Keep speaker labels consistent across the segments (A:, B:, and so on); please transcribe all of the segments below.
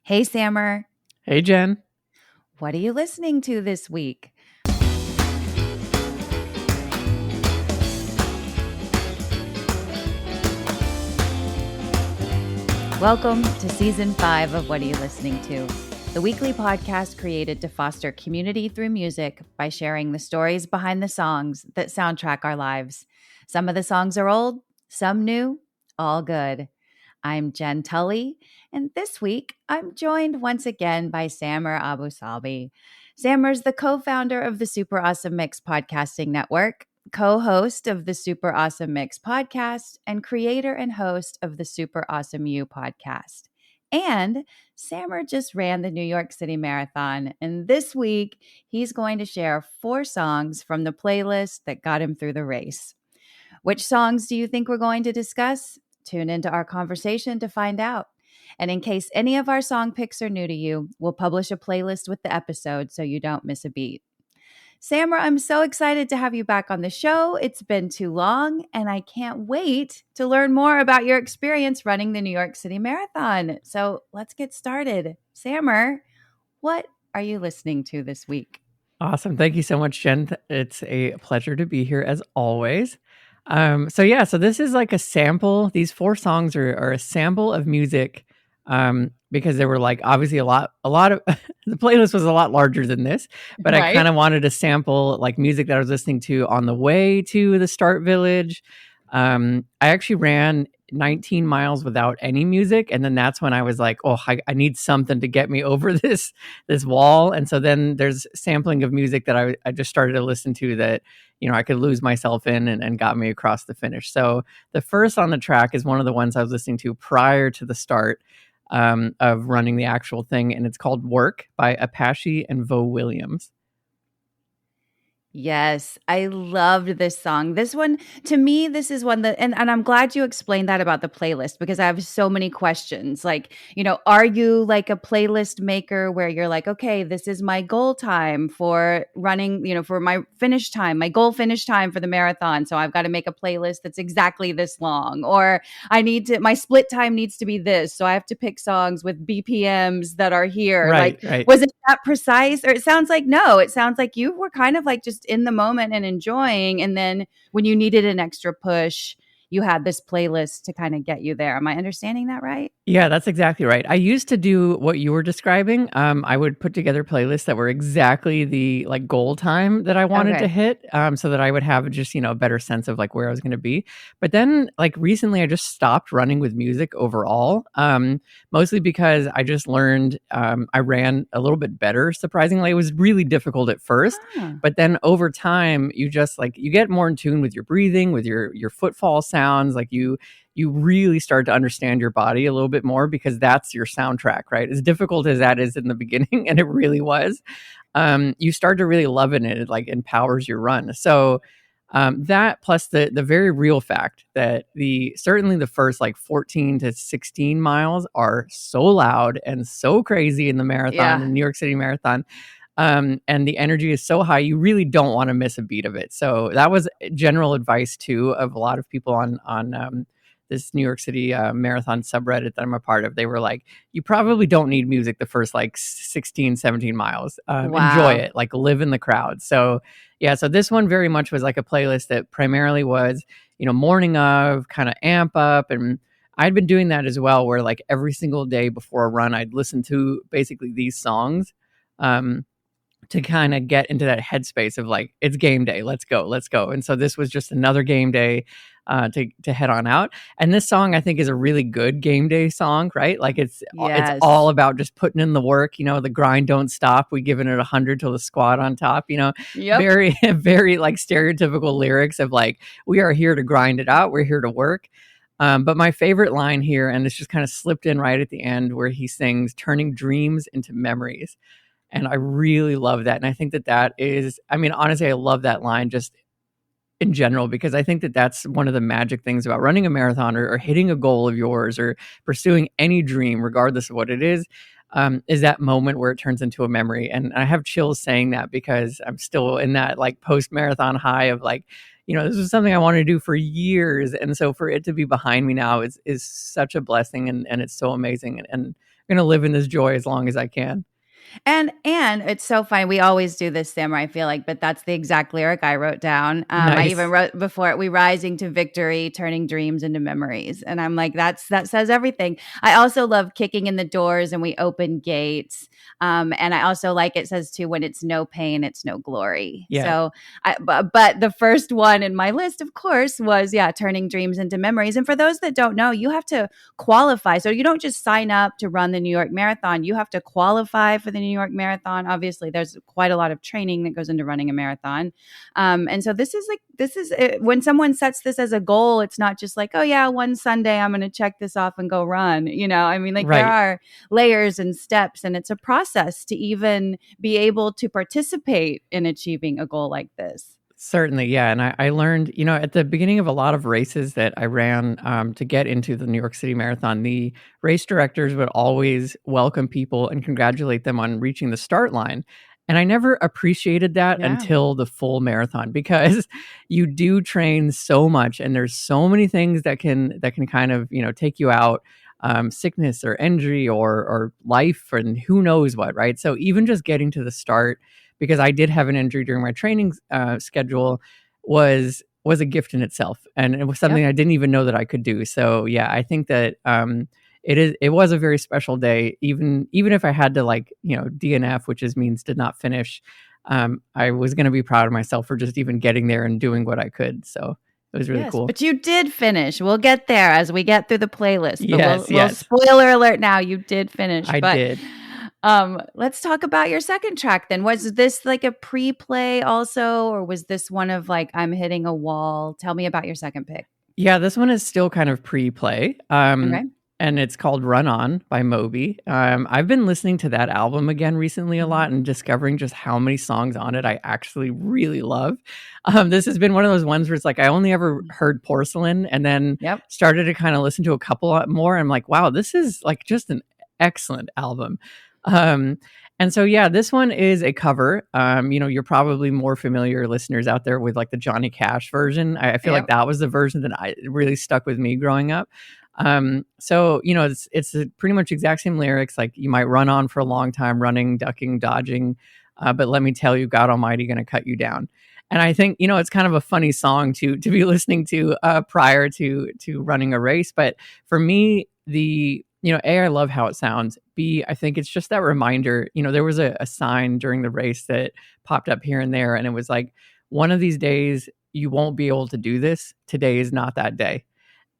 A: Hey, Sammer.
B: Hey, Jen.
A: What are you listening to this week? Welcome to Season 5 of What Are You Listening To? The weekly podcast created to foster community through music by sharing the stories behind the songs that soundtrack our lives. Some of the songs are old, some new, all good. I'm Jenn Tully, and this week I'm joined once again by Sammer Abousalbi. Sammer's the co-founder of the Super Awesome Mix podcasting network, co-host of the Super Awesome Mix podcast, and creator and host of the Super Awesome You podcast. And Sammer just ran the New York City Marathon, and this week he's going to share 4 songs from the playlist that got him through the race. Which songs do you think we're going to discuss? Tune into our conversation to find out. And in case any of our song picks are new to you, we'll publish a playlist with the episode so you don't miss a beat. Sammer, I'm so excited to have you back on the show. It's been too long, and I can't wait to learn more about your experience running the New York City Marathon. So let's get started. Sammer, what are you listening to this week?
B: Awesome. Thank you so much, Jen. It's a pleasure to be here as always. So this is like a sample. These 4 songs are a sample of music because they were like obviously a lot of the playlist was a lot larger than this, but
A: Right.
B: I kind of wanted to sample like music that I was listening to on the way to the start village. I actually ran 19 miles without any music, and then that's when I was like, oh, I need something to get me over this wall. And so then there's sampling of music that I just started to listen to that I could lose myself in and got me across the finish. So the first on the track is one of the ones I was listening to prior to the start of running the actual thing, and it's called Work by Apashe and Willioms.
A: Yes, I loved this song. This one, to me, this is one that, and I'm glad you explained that about the playlist because I have so many questions. Like, are you like a playlist maker where you're like, okay, this is my goal time for running, for my finish time, my goal finish time for the marathon. So I've got to make a playlist that's exactly this long, or my split time needs to be this. So I have to pick songs with BPMs that are here.
B: Right.
A: Was it that precise? Or it sounds like no, it sounds like you were kind of like just in the moment and enjoying, and then when you needed an extra push, you had this playlist to kind of get you there. Am I understanding that right?
B: Yeah, that's exactly right. I used to do what you were describing. I would put together playlists that were exactly the like goal time that I wanted to hit, so that I would have just a better sense of like where I was going to be. But then like recently, I just stopped running with music overall, mostly because I just learned I ran a little bit better. Surprisingly, it was really difficult at first, but then over time, you just like you get more in tune with your breathing, with your footfall sounds, like you really start to understand your body a little bit more because that's your soundtrack, right? As difficult as that is in the beginning, and it really was, you start to really love it, and it like empowers your run. So that plus the very real fact that certainly the first like 14 to 16 miles are so loud and so crazy in the marathon, the New York City Marathon. And the energy is so high, you really don't want to miss a beat of it. So that was general advice too of a lot of people on this New York City marathon subreddit that I'm a part of. They were like, you probably don't need music the first like 16, 17 miles. Enjoy it, like live in the crowd. So yeah, so this one very much was like a playlist that primarily was, morning of, kind of amp up. And I'd been doing that as well, where like every single day before a run, I'd listen to basically these songs to kind of get into that headspace of like, it's game day, let's go. And so this was just another game day to head on out. And this song, I think, is a really good game day song, right? Like it's all about just putting in the work, the grind don't stop. We giving it 100 till the squad on top, very, very like stereotypical lyrics of like, we are here to grind it out. We're here to work. But my favorite line here, and it's just kind of slipped in right at the end where he sings, turning dreams into memories. And I really love that. And I think that is, I mean, honestly, I love that line just in general, because I think that that's one of the magic things about running a marathon or hitting a goal of yours or pursuing any dream, regardless of what it is that moment where it turns into a memory. And I have chills saying that because I'm still in that like post-marathon high of like, this was something I wanted to do for years. And so for it to be behind me now is such a blessing, and it's so amazing. And I'm going to live in this joy as long as I can.
A: And it's so fine. We always do this, Sam, I feel like, but that's the exact lyric I wrote down. I
B: Nice.
A: even wrote before it, we rising to victory, turning dreams into memories. And I'm like, that says everything. I also love kicking in the doors and we open gates. And I also like it says too, when it's no pain, it's no glory.
B: Yeah.
A: So, but the first one in my list, of course, was turning dreams into memories. And for those that don't know, you have to qualify. So you don't just sign up to run the New York Marathon. You have to qualify for the New York Marathon. Obviously, there's quite a lot of training that goes into running a marathon. And so this is when someone sets this as a goal, it's not just like, oh yeah, one Sunday I'm going to check this off and go run. I mean, like
B: Right.
A: There are layers and steps, and it's a process to even be able to participate in achieving a goal like this.
B: Certainly, yeah. And I learned, at the beginning of a lot of races that I ran to get into the New York City Marathon, the race directors would always welcome people and congratulate them on reaching the start line. And I never appreciated that until the full marathon, because you do train so much and there's so many things that can kind of, take you out, sickness or injury or life and who knows what, right? So even just getting to the start, because I did have an injury during my training schedule, was a gift in itself, and it was something I didn't even know that I could do. So yeah, I think that it was a very special day, even if I had to DNF, which means did not finish. I was going to be proud of myself for just even getting there and doing what I could. So it was really cool.
A: But you did finish. We'll get there as we get through the playlist. But
B: Yes.
A: Spoiler alert now, you did finish.
B: I did.
A: Let's talk about your second track then. Was this like a pre-play also, or was this one of like, I'm hitting a wall? Tell me about your second pick.
B: Yeah, this one is still kind of pre-play.
A: Okay.
B: And it's called Run On by Moby. I've been listening to that album again recently a lot and discovering just how many songs on it I actually really love. This has been one of those ones where it's like I only ever heard Porcelain and then started to kind of listen to a couple more. I'm like, wow, this is like just an excellent album. And so, yeah, this one is a cover. You're probably more familiar, listeners out there, with like the Johnny Cash version. I feel like that was the version that really stuck with me growing up. So, it's pretty much exact same lyrics. Like, you might run on for a long time, running, ducking, dodging. But let me tell you, God Almighty going to cut you down. And I think, it's kind of a funny song to be listening to prior to running a race. But for me, A, I love how it sounds. B, I think it's just that reminder. There was a sign during the race that popped up here and there, and it was like, one of these days you won't be able to do this. Today is not that day.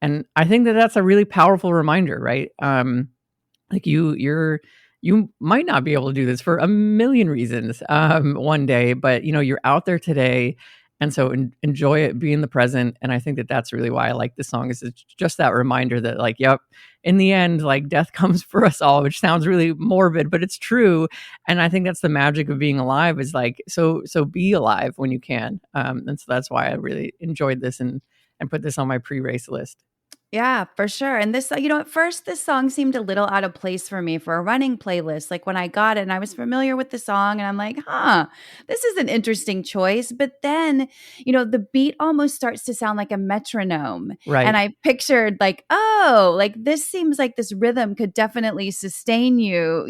B: And I think that that's a really powerful reminder, right? Like you might not be able to do this for a million reasons one day, but you're out there today. And so enjoy it, be in the present. And I think that that's really why I like this song, is it's just that reminder that like, yep, in the end, like death comes for us all, which sounds really morbid, but it's true. And I think that's the magic of being alive, is like, so be alive when you can. And so that's why I really enjoyed this and put this on my pre-race list.
A: Yeah, for sure. And this, at first this song seemed a little out of place for me for a running playlist. Like when I got it and I was familiar with the song and I'm like, this is an interesting choice. But then, the beat almost starts to sound like a metronome.
B: Right.
A: And I pictured like, like this seems like this rhythm could definitely sustain you,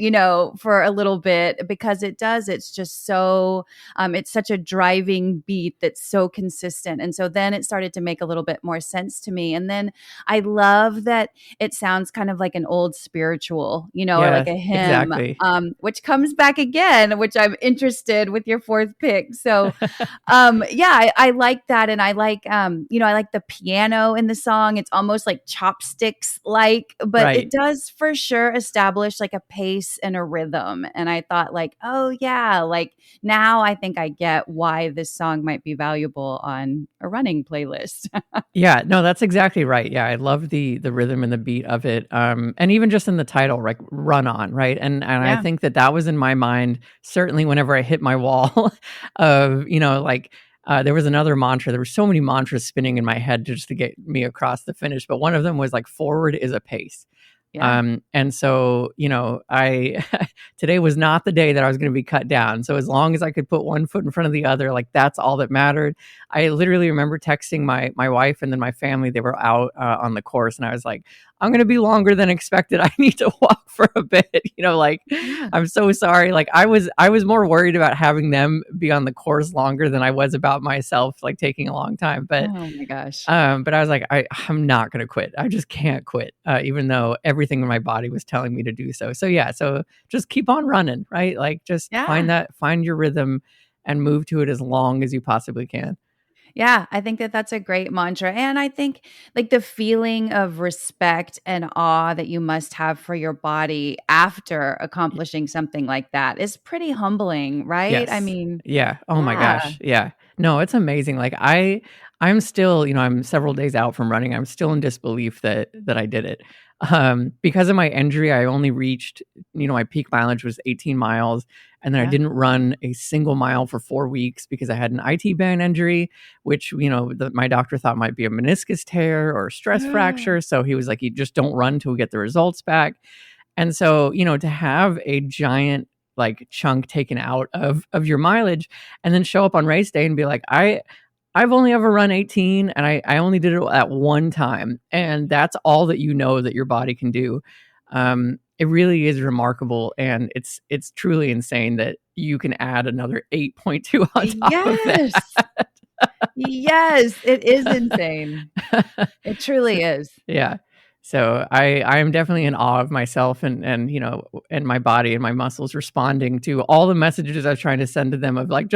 A: for a little bit, because it does. It's just so, it's such a driving beat that's so consistent. And so then it started to make a little bit more sense to me. And then I love that it sounds kind of like an old spiritual, or like a hymn,
B: exactly.
A: Which comes back again, which I'm interested with your fourth pick. So, I like that. And I like, I like the piano in the song. It's almost like chopsticks like, but it does for sure establish like a pace and a rhythm. And I thought like, oh yeah, like now I think I get why this song might be valuable on a running playlist.
B: Yeah, no, that's exactly right. Yeah, I love the rhythm and the beat of it. And even just in the title, like Run On, right? And I think that was in my mind, certainly whenever I hit my wall of, there was another mantra. There were so many mantras spinning in my head just to get me across the finish. But one of them was like, forward is a pace.
A: Yeah.
B: And so, I today was not the day that I was going to be cut down. So as long as I could put one foot in front of the other, like that's all that mattered. I literally remember texting my wife and then my family. They were out on the course, and I was like, I'm going to be longer than expected. I need to walk for a bit. Like,
A: Yeah.
B: I'm so sorry. Like I was more worried about having them be on the course longer than I was about myself, like taking a long time. But
A: Oh my gosh.
B: but I was like, I'm not going to quit. I just can't quit, even though everything in my body was telling me to do so. So yeah, so just keep on running, right? Like just
A: Yeah.
B: find your rhythm and move to it as long as you possibly can.
A: Yeah, I think that that's a great mantra. And I think like the feeling of respect and awe that you must have for your body after accomplishing something like that is pretty humbling, right? I
B: Yes.
A: mean,
B: Yeah. Oh my
A: yeah.
B: gosh. Yeah. No, it's amazing. Like I'm still, I'm several days out from running. I'm still in disbelief that I did it. Because of my injury, I only reached, my peak mileage was 18 miles. And then I
A: Yeah.
B: didn't run a single mile for 4 weeks because I had an IT band injury, which, my doctor thought might be a meniscus tear or a stress fracture. So he was like, you just don't run till we get the results back. And so, to have a giant like chunk taken out of your mileage and then show up on race day and be like, I've only ever run 18 and I only did it at one time. And that's all that that your body can do. It really is remarkable. And it's truly insane that you can add another 8.2 on top of
A: Yes.
B: that.
A: Yes, it is insane. It
B: So,
A: truly is.
B: yeah. So I am definitely in awe of myself and and my body and my muscles responding to all the messages I was trying to send to them of like,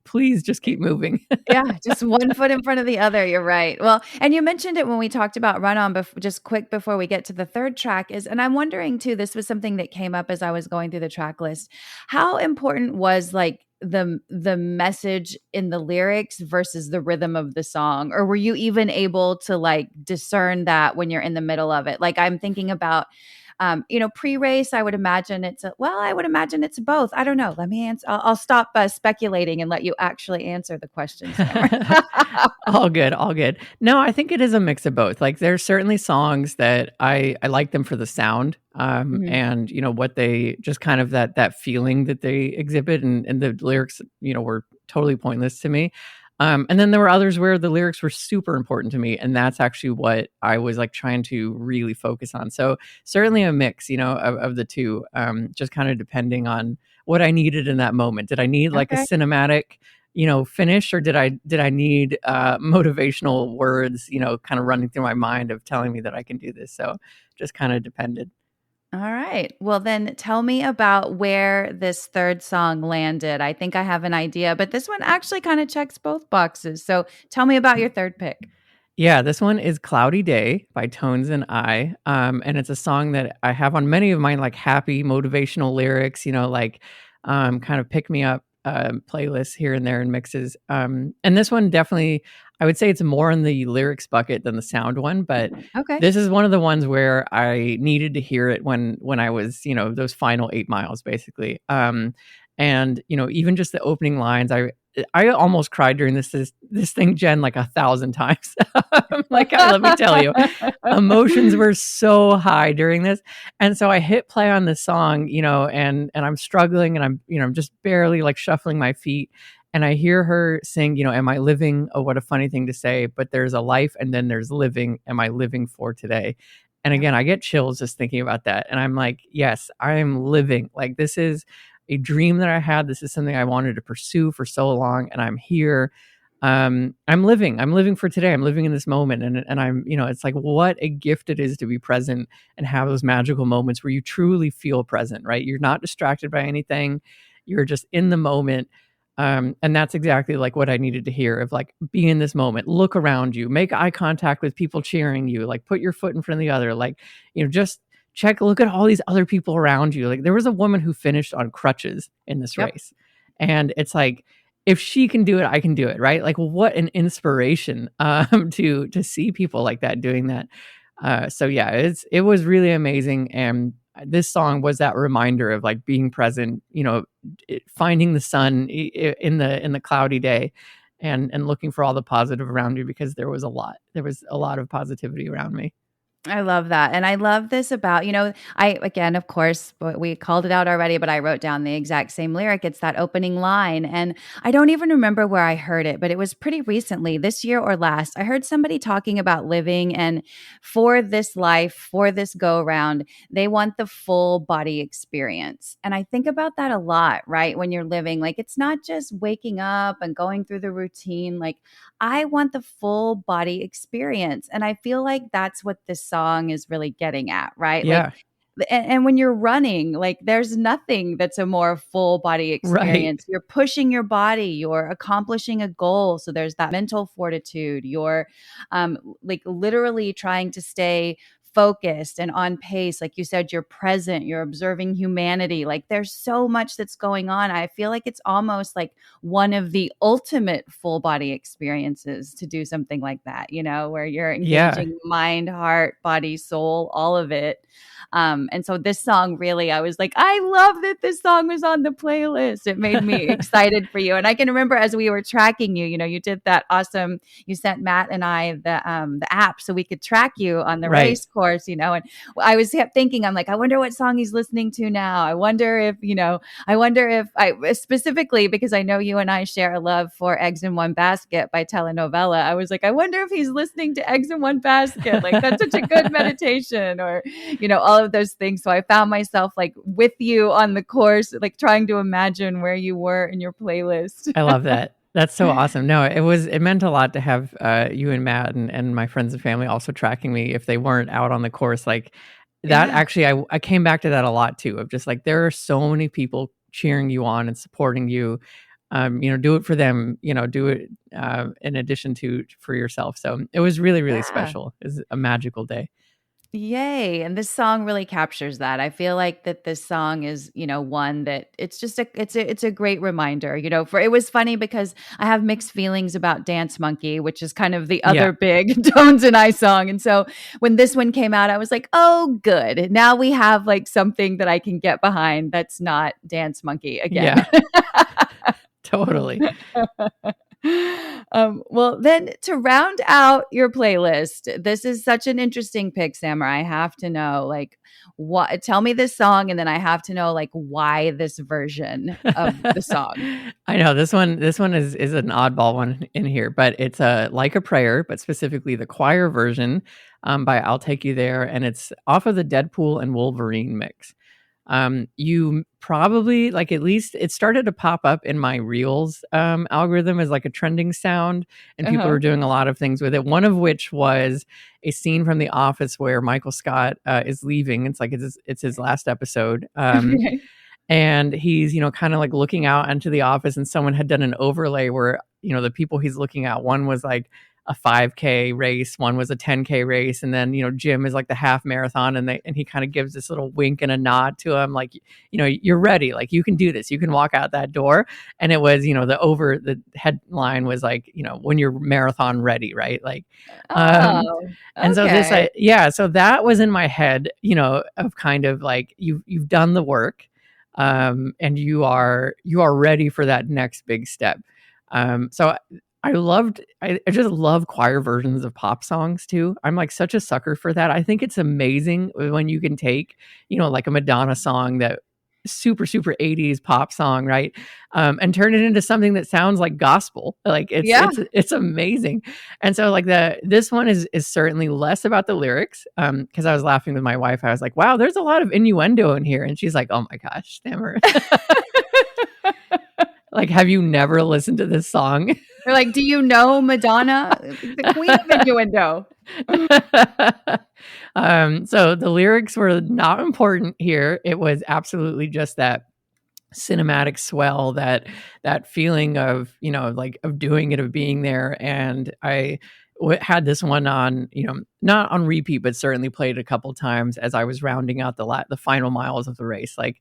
B: please just keep moving.
A: Yeah, just one foot in front of the other, you're right. Well, and you mentioned it when we talked about Run On, just quick before we get to the third track is, and I'm wondering too, this was something that came up as I was going through the track list. How important was like the message in the lyrics versus the rhythm of the song? Or were you even able to like discern that when you're in the middle of it? Like I'm thinking about pre-race, I would imagine I would imagine it's both. I don't know. Let me answer. I'll stop speculating and let you actually answer the question, Sam.
B: All good, all good. No, I think it is a mix of both. Like there's certainly songs that I like them for the sound,
A: Mhm.
B: and what they just kind of that feeling that they exhibit, and the lyrics, were totally pointless to me. And then there were others where the lyrics were super important to me, and that's actually what I was like trying to really focus on. So certainly a mix, of the two, just kind of depending on what I needed in that moment. Did I need like a
A: Okay.
B: cinematic, finish, or did I need motivational words, kind of running through my mind of telling me that I can do this? So just kind of depended.
A: All right. Well, then tell me about where this third song landed. I think I have an idea, but this one actually kind of checks both boxes. So tell me about your third pick.
B: Yeah, this one is Cloudy Day by Tones and I. And it's a song that I have on many of my like happy motivational lyrics, like kind of pick me up playlists here and there and mixes. And this one definitely, I would say it's more in the lyrics bucket than the sound one, but
A: Okay.
B: this is one of the ones where I needed to hear it when I was, those final 8 miles basically. And even just the opening lines, I almost cried during this thing, Jen, like 1,000 times. Like, let me tell you, emotions were so high during this, and so I hit play on this song, and I'm struggling, and I'm just barely like shuffling my feet, and I hear her sing, "Am I living? Oh, what a funny thing to say, but there's a life, and then there's living. Am I living for today?" And
A: Yep.
B: again, I get chills just thinking about that, and I'm like, yes, I am living. Like this is a dream that I had. This is something I wanted to pursue for so long, and I'm here. I'm living. I'm living for today. I'm living in this moment, and I'm, it's like what a gift it is to be present and have those magical moments where you truly feel present. Right? You're not distracted by anything. You're just in the moment. And that's exactly like what I needed to hear of like be in this moment, look around you, make eye contact with people cheering you, like put your foot in front of the other, like, just look at all these other people around you. Like there was a woman who finished on crutches in this
A: Yep.
B: race. And it's like, if she can do it, I can do it. Right. Like what an inspiration to see people like that doing that. So yeah, it was really amazing. And this song was that reminder of like being present, finding the sun in the cloudy day and looking for all the positive around you because there was a lot of positivity around me.
A: I love that. And I love this about, again, of course, we called it out already, but I wrote down the exact same lyric. It's that opening line. And I don't even remember where I heard it, but it was pretty recently, this year or last. I heard somebody talking about living, and for this life, for this go round, they want the full body experience. And I think about that a lot, right? When you're living, like it's not just waking up and going through the routine. Like I want the full body experience. And I feel like that's what this song is really getting at, right? Like,
B: Yeah.
A: and when you're running, like there's nothing that's a more full body
B: Right.
A: experience. You're pushing your body, you're accomplishing a goal. So there's that mental fortitude. You're like literally trying to stay focused and on pace. Like you said, you're present, you're observing humanity. Like there's so much that's going on. I feel like it's almost like one of the ultimate full body experiences to do something like that, where you're
B: Yeah.
A: engaging mind, heart, body, soul, all of it. And so this song really, I was like, I love that this song was on the playlist. It made me excited for you. And I can remember as we were tracking you, you did that awesome, you sent Matt and I the app so we could track you on the
B: Right.
A: race course, and I was kept thinking, I'm like, I wonder what song he's listening to now. I wonder if I specifically, because I know you and I share a love for Eggs in One Basket by telenovela. I was like, I wonder if he's listening to Eggs in One Basket. Like that's such a good meditation, or, all of those things. So I found myself like with you on the course, like trying to imagine where you were in your playlist.
B: I love that. That's so awesome. No, it meant a lot to have you and Matt and my friends and family also tracking me if they weren't out on the course. Like that,
A: Yeah.
B: actually, I came back to that a lot too, of just like, there are so many people cheering you on and supporting you. Do it for them, do it in addition to for yourself. So it was really, really
A: Yeah.
B: special. It was a magical day.
A: Yay. And this song really captures that. I feel like that this song is, one that it's just it's a great reminder, for it was funny because I have mixed feelings about Dance Monkey, which is kind of the
B: Yeah.
A: other big Tones and I song. And so when this one came out, I was like, oh, good. Now we have like something that I can get behind that's not Dance Monkey again.
B: Yeah. Totally.
A: Well, then to round out your playlist, this is such an interesting pick, Samurai. I have to know, like, what? Tell me this song, and then I have to know, like, why this version of the song.
B: I know this one. This one is an oddball one in here, but it's Like a Prayer, but specifically the choir version by I'll Take You There, and it's off of the Deadpool and Wolverine mix. You probably, like, at least it started to pop up in my Reels algorithm as like a trending sound, and people were doing a lot of things with it. One of which was a scene from The Office where Michael Scott is leaving. It's like it's his last episode. And he's, kind of like looking out into the office, and someone had done an overlay where, the people he's looking at, one was like a 5K race, one was a 10K race, and then, Jim is like the half marathon, and he kind of gives this little wink and a nod to him, like, you're ready, like you can do this, you can walk out that door. And it was, the headline was like, when you're marathon ready, right? Like, and so so that was in my head, of kind of like, you've done the work, and you are ready for that next big step. So I just love choir versions of pop songs too. I'm like such a sucker for that. I think it's amazing when you can take, like a Madonna song, that super, super 80s pop song, right? And turn it into something that sounds like gospel. Like it's amazing. And so like this one is certainly less about the lyrics. Cause I was laughing with my wife. I was like, wow, there's a lot of innuendo in here. And she's like, oh my gosh, Stammer. Like, have you never listened to this song?
A: They're like, do you know Madonna, the queen of innuendo?
B: So the lyrics were not important here. It was absolutely just that cinematic swell, that feeling of, like of doing it, of being there. And I had this one on, not on repeat, but certainly played a couple times as I was rounding out the final miles of the race. Like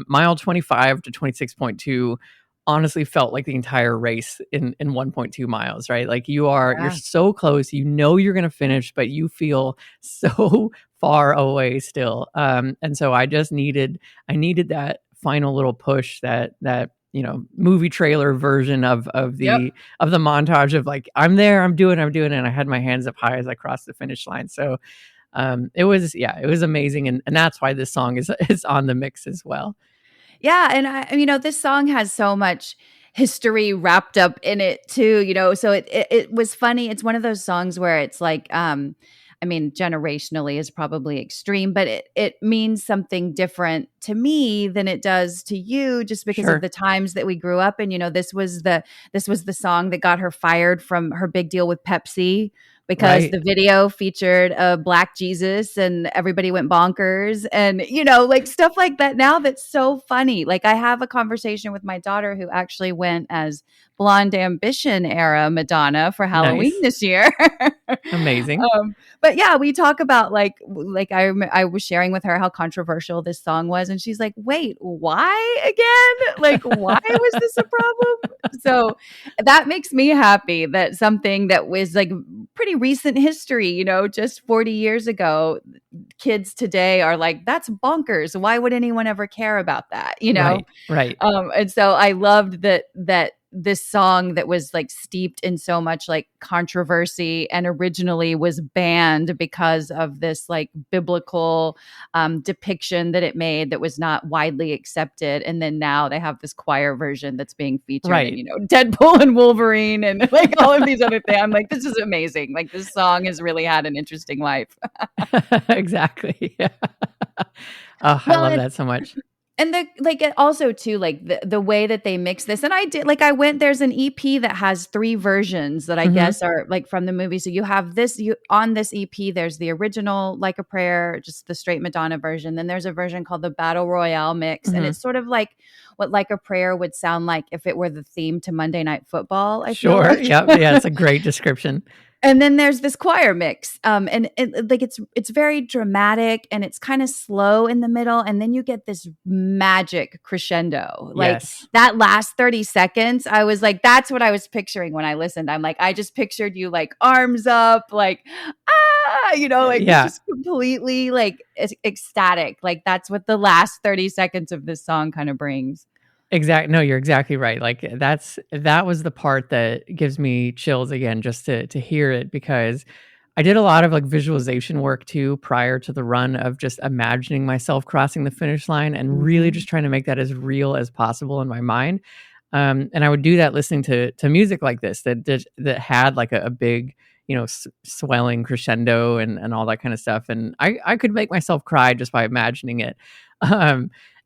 B: mile 25 to 26.2 honestly felt like the entire race in 1.2 miles, right? Like you're so close, you're going to finish, but you feel so far away still. And so I needed that final little push, that movie trailer version of the montage of like, I'm there, I'm doing it. And I had my hands up high as I crossed the finish line. So It was amazing. And that's why this song is on the mix as well.
A: Yeah. And this song has so much history wrapped up in it too, so it was funny. It's one of those songs where it's like, generationally is probably extreme, but it means something different to me than it does to you, just because
B: Sure.
A: of the times that we grew up in. This was the song that got her fired from her big deal with Pepsi, because
B: Right.
A: the video featured a Black Jesus and everybody went bonkers, and like stuff like that. Now that's so funny. Like, I have a conversation with my daughter who actually went as Blonde Ambition era Madonna for Halloween
B: Nice.
A: this year.
B: Amazing.
A: But yeah, we talk about like I was sharing with her how controversial this song was, and she's like, "Wait, why again? Like, why was this a problem?" So that makes me happy that something that was like pretty recent history, just 40 years ago, kids today are like, "That's bonkers. Why would anyone ever care about that?"
B: Right.
A: And so I loved that this song that was like steeped in so much like controversy and originally was banned because of this like biblical depiction that it made that was not widely accepted. And then now they have this choir version that's being featured in, Deadpool and Wolverine and like all of these other things. I'm like, this is amazing. Like, this song has really had an interesting life.
B: Exactly. Yeah. Oh, I love that so much.
A: And it also too, like the way that they mix this, and I did like there's an EP that has 3 versions that I guess are like from the movie. So you have on this EP, there's the original Like a Prayer, just the straight Madonna version. Then there's a version called the Battle Royale mix, and it's sort of like what Like a Prayer would sound like if it were the theme to Monday Night Football. I feel like.
B: Yep. Yeah, it's a great description.
A: And then there's this choir mix, and it's very dramatic and it's kind of slow in the middle, and then you get this magic crescendo. Like that last 30 seconds, I was like, that's what I was picturing when I listened. I'm like, I just pictured you like arms up, like just completely like ecstatic. Like, that's what the last 30 seconds of this song kind of brings.
B: Exactly. No, you're exactly right. Like, that was the part that gives me chills again, just to hear it, because I did a lot of like visualization work too prior to the run, of just imagining myself crossing the finish line and really just trying to make that as real as possible in my mind. And I would do that listening to music like this that had like a big, swelling crescendo and all that kind of stuff. And I could make myself cry just by imagining it.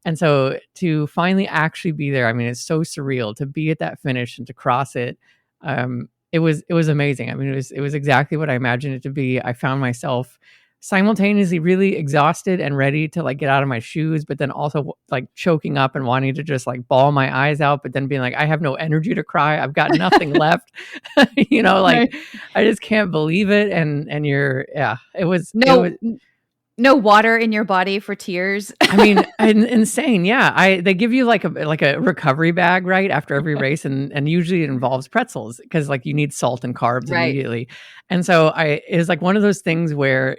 B: And so to finally actually be there, I mean, it's so surreal to be at that finish and to cross it. It was amazing. I mean, it was exactly what I imagined it to be. I found myself simultaneously really exhausted and ready to like get out of my shoes, but then also like choking up and wanting to just like bawl my eyes out, but then being like, I have no energy to cry. I've got nothing left. I just can't believe it. And it was
A: no water in your body for tears.
B: I mean, insane. Yeah. They give you like a recovery bag right after every race, and usually it involves pretzels because like you need salt and carbs immediately. And so it was like one of those things where,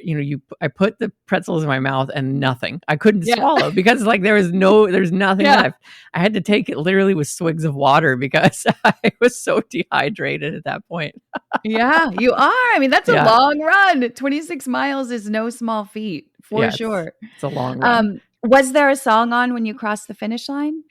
B: I put the pretzels in my mouth and nothing. I couldn't swallow because like there's nothing left. I had to take it literally with swigs of water because I was so dehydrated at that point.
A: Yeah, you are. I mean, that's a long run. 26 miles is no small feat, for sure.
B: It's a long run.
A: Was there a song on when you crossed the finish line?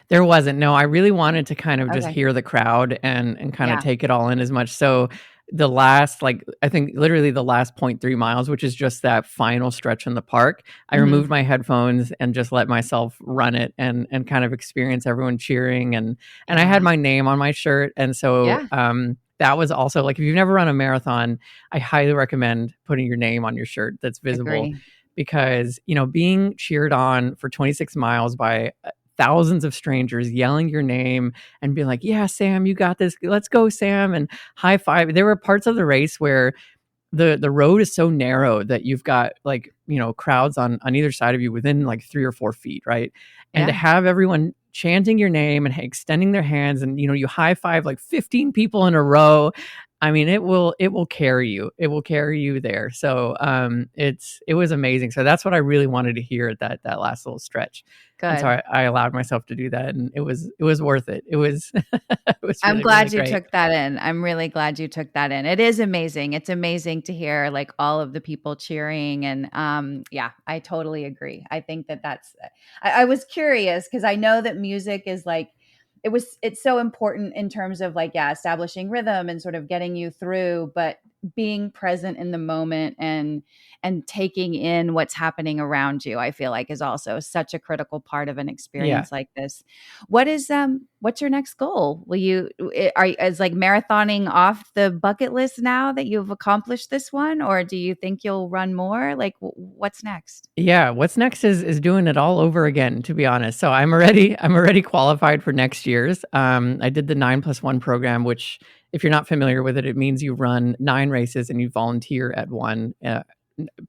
B: There wasn't. No, I really wanted to kind of just hear the crowd and kind of take it all in as much. So the last, like, I think literally the last 0.3 miles, which is just that final stretch in the park, I removed my headphones and just let myself run it and kind of experience everyone cheering. And I had my name on my shirt. And so, that was also like, if you've never run a marathon, I highly recommend putting your name on your shirt that's visible, because, being cheered on for 26 miles by thousands of strangers yelling your name and being like, yeah, Sam, you got this. Let's go, Sam. And high five. There were parts of the race where the road is so narrow that you've got like, crowds on either side of you within like 3 or 4 feet. Right. And to have everyone chanting your name and extending their hands, and you high five like 15 people in a row, I mean, it will carry you. It will carry you there. So it was amazing. So that's what I really wanted to hear at that last little stretch.
A: Good.
B: And so I allowed myself to do that, and it was worth it. It was it was
A: I'm
B: really,
A: glad
B: really
A: you took that in. I'm really glad you took that in. It is amazing. It's amazing to hear like all of the people cheering. And yeah, I totally agree. I think I was curious because I know that music is like, it's so important in terms of like, yeah, establishing rhythm and sort of getting you through, but being present in the moment and taking in what's happening around you, I feel like is also such a critical part of an experience like this. What's your next goal? Is like marathoning off the bucket list now that you've accomplished this one, or do you think you'll run more? Like what's next?
B: Yeah, what's next is doing it all over again, to be honest. So I'm already qualified for next year's. I did the 9+1 program, which if you're not familiar with it, it means you run 9 races and you volunteer at one,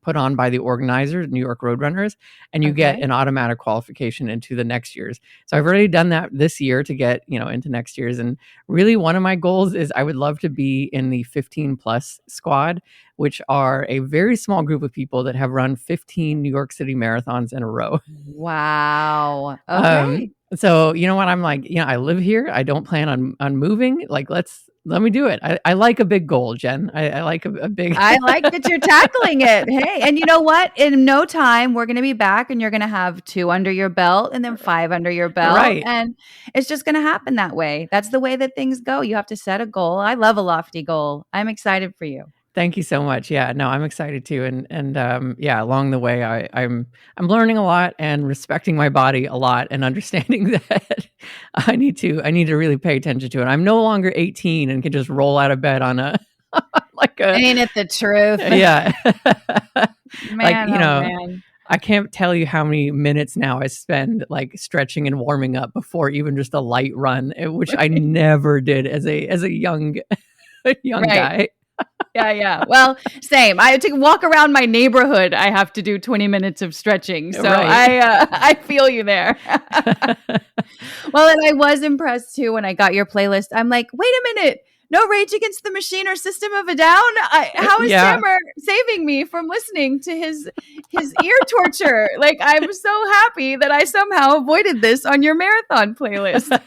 B: put on by the organizers, New York Roadrunners, and you get an automatic qualification into the next year's. So I've already done that this year to get, into next year's. And really one of my goals is I would love to be in the 15 plus squad, which are a very small group of people that have run 15 New York City marathons in a row.
A: Wow. Okay.
B: So you know what? I'm like, I live here. I don't plan on moving. Like, let me do it. I like a big goal, Jen. I like a big.
A: I like that you're tackling it. Hey, and you know what? In no time, we're going to be back and you're going to have 2 under your belt and then 5 under your belt.
B: Right.
A: And it's just going to happen that way. That's the way that things go. You have to set a goal. I love a lofty goal. I'm excited for you.
B: Thank you so much. Yeah, no, I'm excited too. And yeah, along the way, I'm learning a lot and respecting my body a lot and understanding that I need to really pay attention to it. I'm no longer 18 and can just roll out of bed on a
A: Ain't it the truth?
B: Yeah.
A: Man, man.
B: I can't tell you how many minutes now I spend like stretching and warming up before even just a light run, which I never did as a young guy.
A: Yeah. Well, same. I to walk around my neighborhood, I have to do 20 minutes of stretching. So I feel you there. Well, and I was impressed too when I got your playlist. I'm like, wait a minute. No Rage Against the Machine or System of a Down? How is Sammer saving me from listening to his ear torture? Like, I'm so happy that I somehow avoided this on your marathon playlist.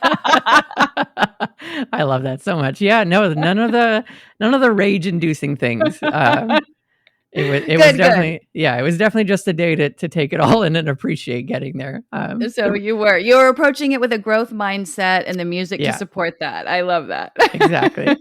B: I love that so much. Yeah, no, none of the rage-inducing things. It was definitely, yeah, it was definitely just a day to take it all in and appreciate getting there.
A: So you were approaching it with a growth mindset and the music to support that. I love that.
B: Exactly.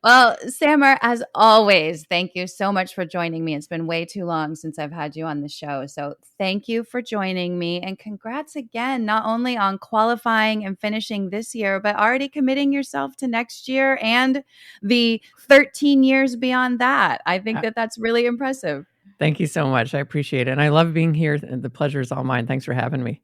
A: Well, Sammer, as always, thank you so much for joining me. It's been way too long since I've had you on the show. So thank you for joining me, and congrats again, not only on qualifying and finishing this year, but already committing yourself to next year and the 13 years beyond that. I think that's really impressive.
B: Thank you so much. I appreciate it. And I love being here. And the pleasure is all mine. Thanks for having me.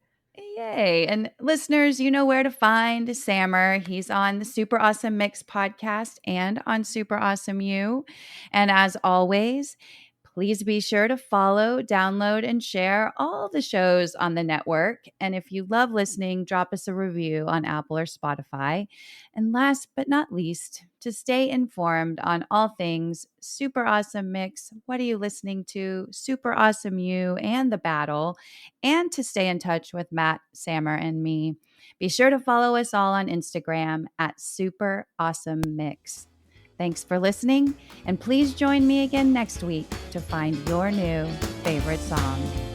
A: Yay. And listeners, you know where to find Sammer. He's on the Super Awesome Mix podcast and on Super Awesome You. And as always, please be sure to follow, download, and share all the shows on the network. And if you love listening, drop us a review on Apple or Spotify. And last but not least, to stay informed on all things Super Awesome Mix, what are you listening to, Super Awesome You, and The Battle, and to stay in touch with Matt, Sammer, and me, be sure to follow us all on Instagram at Super Awesome Mix. Thanks for listening, and please join me again next week to find your new favorite song.